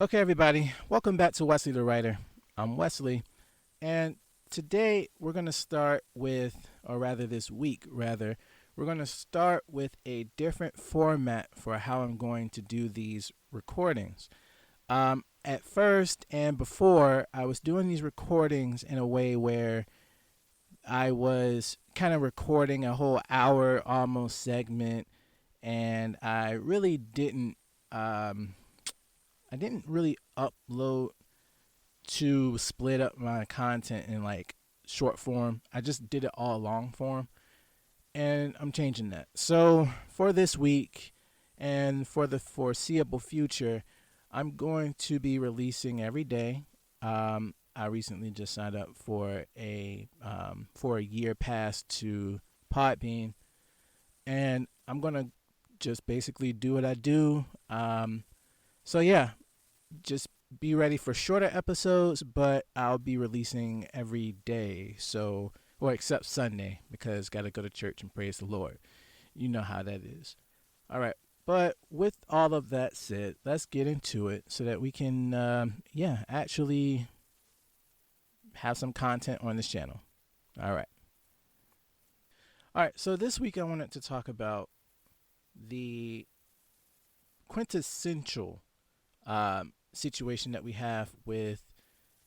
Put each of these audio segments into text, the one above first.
Okay, everybody, welcome back to Wesley the Writer. I'm Wesley, and today we're going to start with, or rather, this week, rather, we're going to start with a different format for how I'm going to do these recordings. At first and before, I was doing these recordings in a way where I was kind of recording a whole hour almost segment, and um, I didn't really upload to split up my content in like short form. I just did it all long form, and I'm changing that. So for this week and for the foreseeable future, I'm going to be releasing every day. I recently just signed up for a year pass to Podbean, and I'm gonna just basically do what I do. So yeah, just be ready for shorter episodes, but I'll be releasing every day. So, well, except Sunday because got to go to church and praise the Lord. You know how that is. All right. But with all of that said, let's get into it so that we can, actually have some content on this channel. All right. All right. So this week I wanted to talk about the quintessential situation that we have with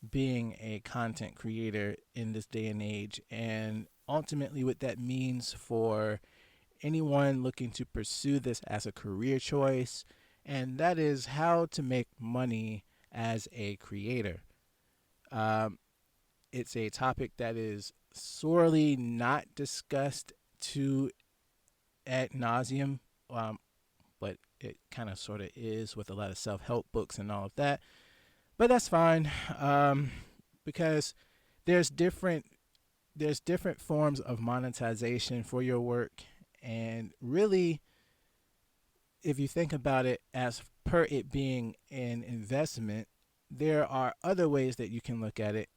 being a content creator in this day and age, and ultimately what that means for anyone looking to pursue this as a career choice, and that is how to make money as a creator. Um, it's a topic that is sorely not discussed to ad nauseum, um, but it kind of sort of is with a lot of self help books and all of that. But that's fine, because there's different there's different forms of monetization for your work, and really, if you think about it as per it being an investment, there are other ways that you can look at it.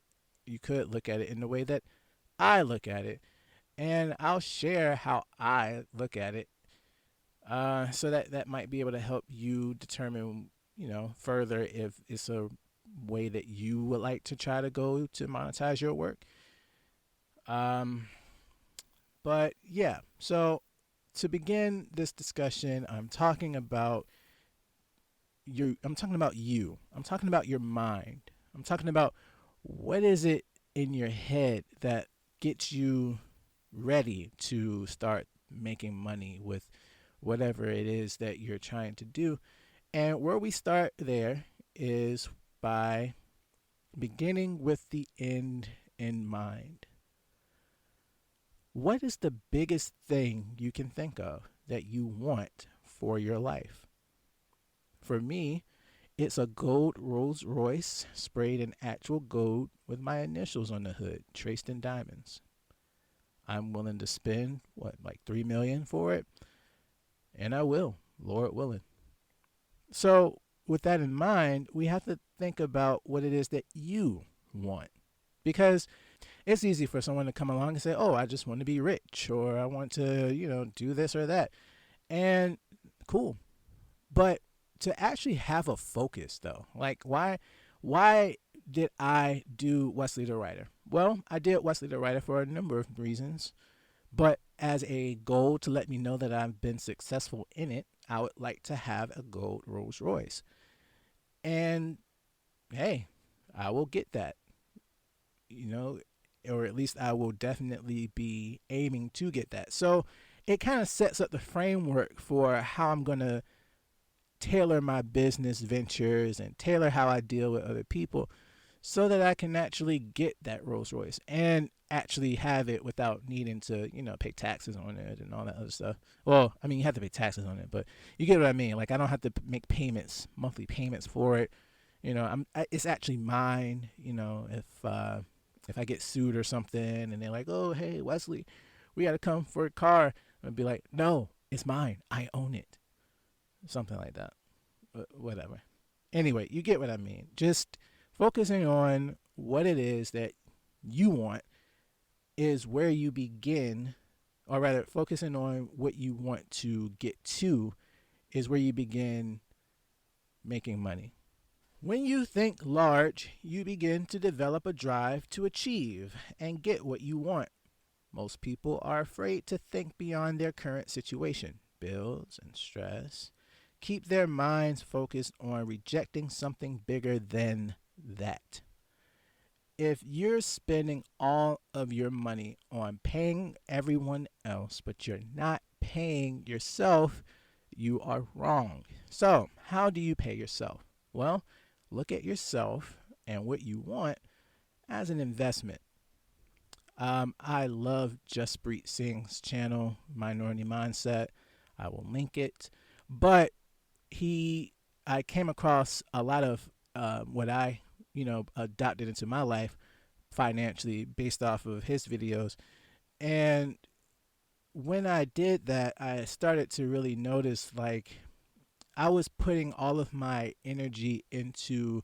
You could look at it in the way that I look at it, and I'll share how I look at it, so that that might be able to help you determine, further if it's a way that you would like to try to go to monetize your work. Um, But yeah, so to begin this discussion, I'm talking about you. I'm talking about your mind. I'm talking about what is it in your head that gets you ready to start making money with whatever it is that you're trying to do. And where we start there is by beginning with the end in mind. What is the biggest thing you can think of that you want for your life? For me, it's a gold Rolls Royce sprayed in actual gold with my initials on the hood, traced in diamonds. I'm willing to spend what, like 3 million for it, and I will, Lord willing. So, with that in mind, we have to think about what it is that you want, because it's easy for someone to come along and say, "Oh, I just want to be rich," or "I want to, do this or that." And cool. But to actually have a focus though, like why did I do Wesley the Writer? Well, I did Wesley the Writer for a number of reasons, but as a goal to let me know that I've been successful in it, I would like to have a gold Rolls Royce. And hey, I will get that, you know, or at least I will definitely be aiming to get that. So it kind of sets up the framework for how I'm going to tailor my business ventures and tailor how I deal with other people so that I can actually get that Rolls Royce and actually have it without needing to, pay taxes on it and all that other stuff. Well, I mean, you have to pay taxes on it, but you get what I mean. Like, I don't have to make payments, monthly payments for it. It's actually mine. If I get sued or something and they're like, "Oh, hey, Wesley, we got to come for a car," I'd be like, "No, it's mine. I own it." Something like that. Whatever. Anyway, you get what I mean. Just focusing on what it is that you want is where you begin, or rather, focusing on what you want to get to is where you begin making money. When you think large, you begin to develop a drive to achieve and get what you want. Most people are afraid to think beyond their current situation, bills, and stress. Keep their minds focused on rejecting something bigger than that. If you're spending all of your money on paying everyone else, but you're not paying yourself, you are wrong. So, how do you pay yourself? Well, look at yourself and what you want as an investment. I love Jaspreet Singh's channel, Minority Mindset. I will link it. But I came across a lot of what I, adopted into my life financially based off of his videos. And when I did that, I started to really notice like I was putting all of my energy into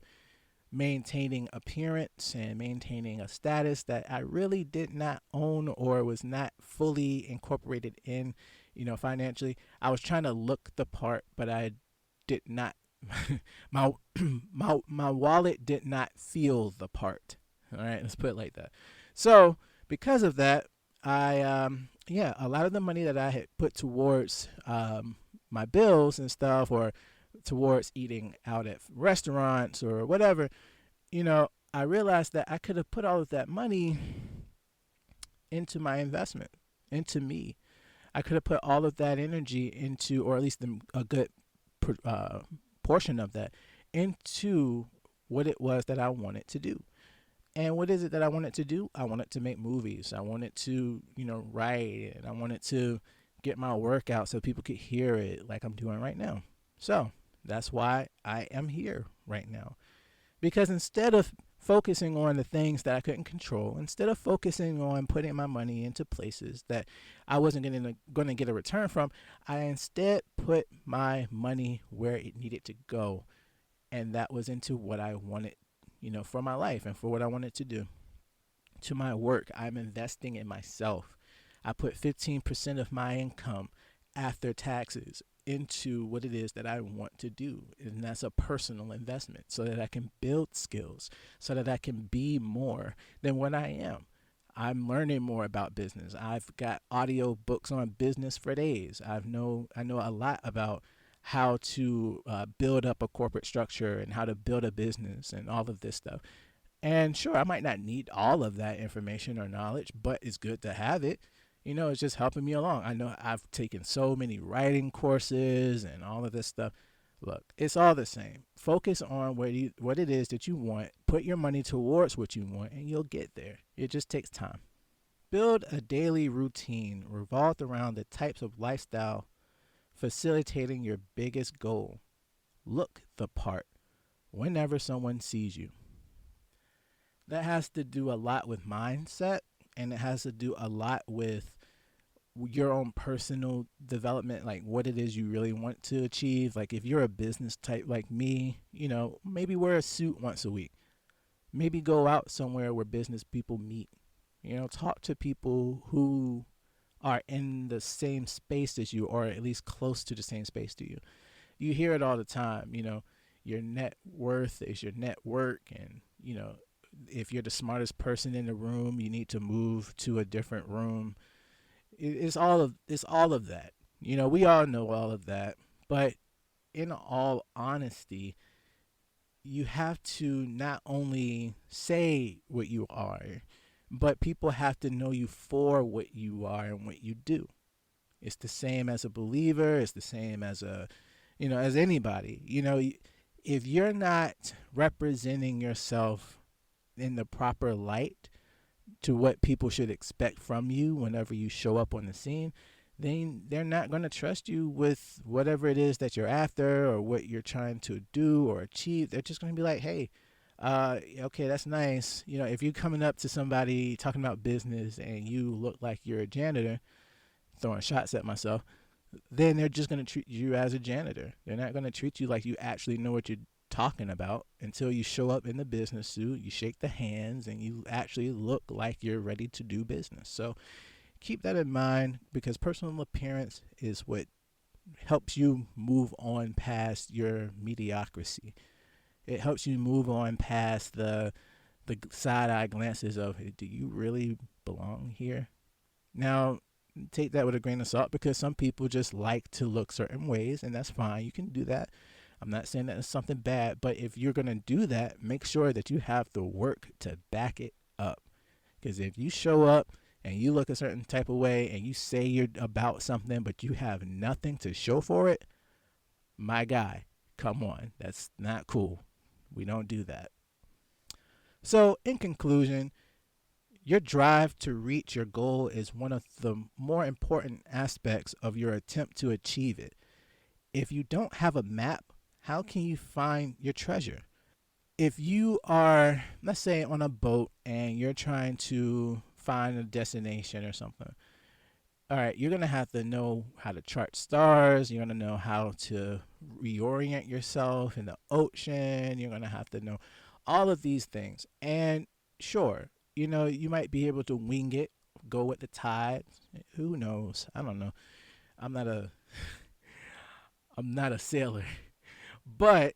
maintaining appearance and maintaining a status that I really did not own or was not fully incorporated in, financially. I was trying to look the part, but I did not my my wallet did not feel the part. All right, let's put it like that. So, because of that, a lot of the money that I had put towards my bills and stuff, or towards eating out at restaurants or whatever, I realized that I could have put all of that money into my investment, into me. I could have put all of that energy into, or at least a good portion of that, into what it was that I wanted to do. And what is it that I wanted to do? I wanted to make movies. I wanted to, write, and I wanted to get my work out so people could hear it like I'm doing right now. So that's why I am here right now. Because instead of focusing on the things that I couldn't control, instead of focusing on putting my money into places that I wasn't going to get a return from, I instead put my money where it needed to go. And that was into what I wanted, for my life and for what I wanted to do. To my work, I'm investing in myself. I put 15% of my income after taxes into what it is that I want to do. And that's a personal investment so that I can build skills, so that I can be more than what I am. I'm learning more about business. I've got audio books on business for days. I know a lot about how to build up a corporate structure and how to build a business and all of this stuff. And sure, I might not need all of that information or knowledge, but it's good to have it. It's just helping me along. I know I've taken so many writing courses and all of this stuff. Look, it's all the same. Focus on what it is that you want. Put your money towards what you want, and you'll get there. It just takes time. Build a daily routine revolved around the types of lifestyle facilitating your biggest goal. Look the part whenever someone sees you. That has to do a lot with mindset, and it has to do a lot with your own personal development, like what it is you really want to achieve. Like if you're a business type like me, maybe wear a suit once a week. Maybe go out somewhere where business people meet. Talk to people who are in the same space as you, or at least close to the same space to you. You hear it all the time, your net worth is your network, and if you're the smartest person in the room, you need to move to a different room. It's all of that. We all know all of that, but in all honesty, you have to not only say what you are, but people have to know you for what you are and what you do. It's the same as a believer. It's the same as as anybody. If you're not representing yourself in the proper light to what people should expect from you whenever you show up on the scene, then they're not going to trust you with whatever it is that you're after or what you're trying to do or achieve. They're just going to be like, hey, okay, that's nice. If you're coming up to somebody talking about business and you look like you're a janitor, throwing shots at myself, then they're just going to treat you as a janitor. They're not going to treat you like you actually know what you're talking about until you show up in the business suit, you shake the hands, and you actually look like you're ready to do business. So keep that in mind, because personal appearance is what helps you move on past your mediocrity. It helps you move on past the side eye glances of, do you really belong here? Now, take that with a grain of salt, because some people just like to look certain ways, and that's fine. You can do that. I'm not saying that it's something bad, but if you're going to do that, make sure that you have the work to back it up. Because if you show up and you look a certain type of way and you say you're about something, but you have nothing to show for it, my guy, come on. That's not cool. We don't do that. So, in conclusion, your drive to reach your goal is one of the more important aspects of your attempt to achieve it. If you don't have a map, how can you find your treasure? If you are, let's say, on a boat and you're trying to find a destination or something, all right, you're going to have to know how to chart stars. You're going to know how to reorient yourself in the ocean. You're going to have to know all of these things. And sure, you might be able to wing it, go with the tide. Who knows? I don't know. I'm not a I'm not a sailor. But,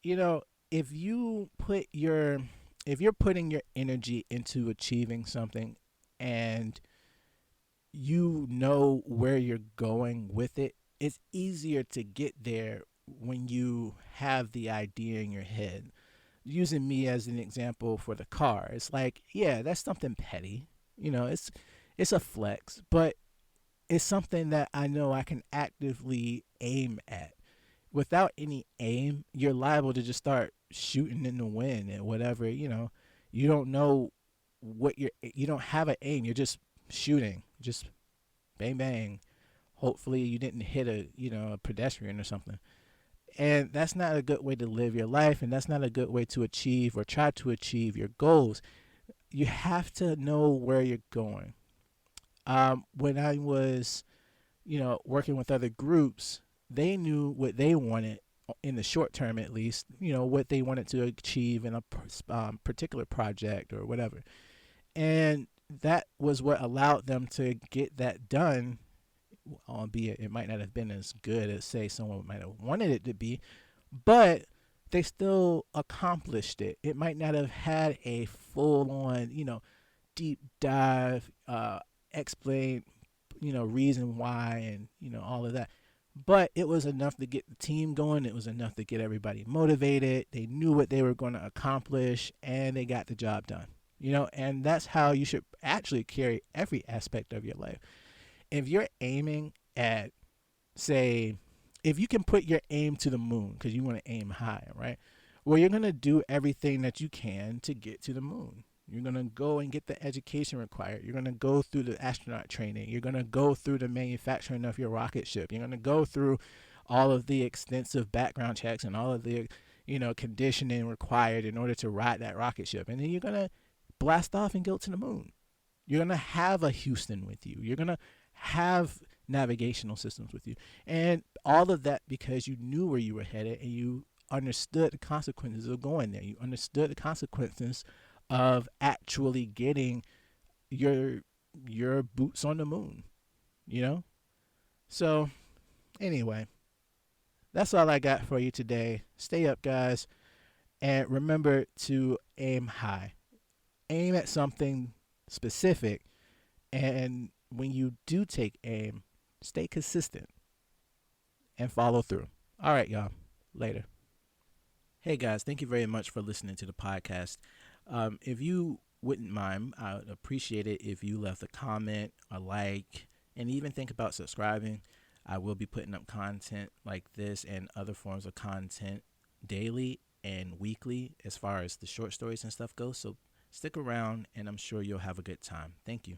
you know, if you put your if you're putting your energy into achieving something, and you know where you're going with it, it's easier to get there when you have the idea in your head. Using me as an example for the car, it's like, yeah, that's something petty. It's a flex, but it's something that I know I can actively aim at. Without any aim, you're liable to just start shooting in the wind and whatever. You don't know you don't have an aim. You're just shooting, just bang bang. Hopefully you didn't hit a pedestrian or something. And that's not a good way to live your life, and that's not a good way to achieve or try to achieve your goals. You have to know where you're going. When I was, working with other groups, they knew what they wanted in the short term, at least, what they wanted to achieve in a particular project or whatever. And that was what allowed them to get that done, albeit it might not have been as good as, say, someone might have wanted it to be, but they still accomplished it. It might not have had a full on, deep dive, explain, reason why, and, all of that. But it was enough to get the team going. It was enough to get everybody motivated. They knew what they were going to accomplish, and they got the job done. And that's how you should actually carry every aspect of your life. If you're aiming at, say, if you can put your aim to the moon because you want to aim high, right? Well, you're going to do everything that you can to get to the moon. You're going to go and get the education required. You're going to go through the astronaut training. You're going to go through the manufacturing of your rocket ship. You're going to go through all of the extensive background checks and all of the, conditioning required in order to ride that rocket ship. And then you're going to blast off and go to the moon. You're going to have a Houston with you. You're going to have navigational systems with you. And all of that because you knew where you were headed and you understood the consequences of going there. You understood the consequences of actually getting your boots on the moon, So anyway, that's all I got for you today. Stay up, guys, and remember to aim high. Aim at something specific, and when you do take aim, stay consistent and follow through. All right, y'all. Later. Hey, guys. Thank you very much for listening to the podcast. If you wouldn't mind, I would appreciate it if you left a comment, a like, and even think about subscribing. I will be putting up content like this and other forms of content daily and weekly as far as the short stories and stuff goes. So stick around, and I'm sure you'll have a good time. Thank you.